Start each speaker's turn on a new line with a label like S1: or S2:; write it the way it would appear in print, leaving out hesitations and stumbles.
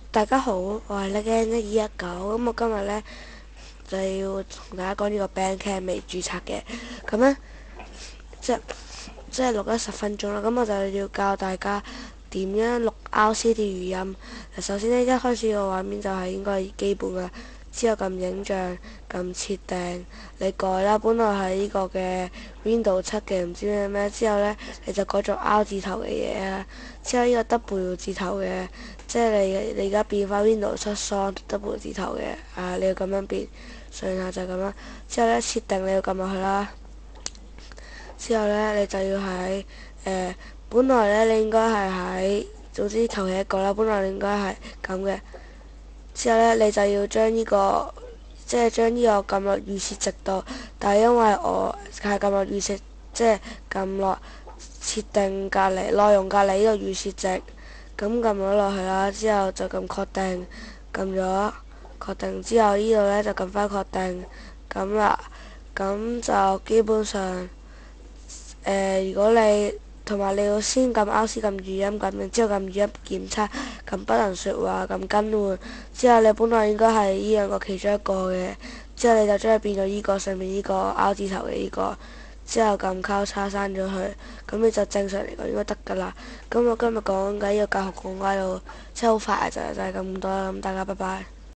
S1: 大家好，我係 Legend1219，咁我今日呢，就要同大家講呢個 Bandcamp 未註冊嘅，咁呢，即即係錄咗10分鐘啦，咁我就要教大家點樣錄 RCT 語音。首先呢，一開始個畫面就係應該係基本嘅，之後撳影像，撳設定，你改啦。本來係呢個嘅 Windows 7嘅，唔知咩咩，之後呢，你就改做 R 字頭嘅嘢啊。之後呢個 W 字頭嘅，即係你而家變翻 Windows 7 Song W 字頭嘅，你要咁樣變，上下就係咁啦。之後呢，設定你要撳落去啦。之後呢，你就要喺本來呢，你應該係喺，總之求其一個啦。本來你應該係咁嘅。之後呢，你就要將呢個，即係將呢個撳落預設值度。但係因為我係撳落預設，即係撳落設定隔離內容隔離呢個預設值，咁撳咗落去啦。之後就撳確定，撳咗確定之後呢度呢，就撳翻確定咁啦。咁就基本上。如果你同埋你要先撳 RC 撳語音撳，然之後撳語音檢測，撳不能說話，撳更換，之後你本來應該係呢兩個其中一個嘅，之後你就將佢變咗呢個上面呢個 R 字頭嘅呢個，之後撳交叉刪咗佢，咁你就正常嚟講應該得㗎啦。咁我今日講緊呢個教學講解到，真係好快就係咁多啦，咁大家拜拜。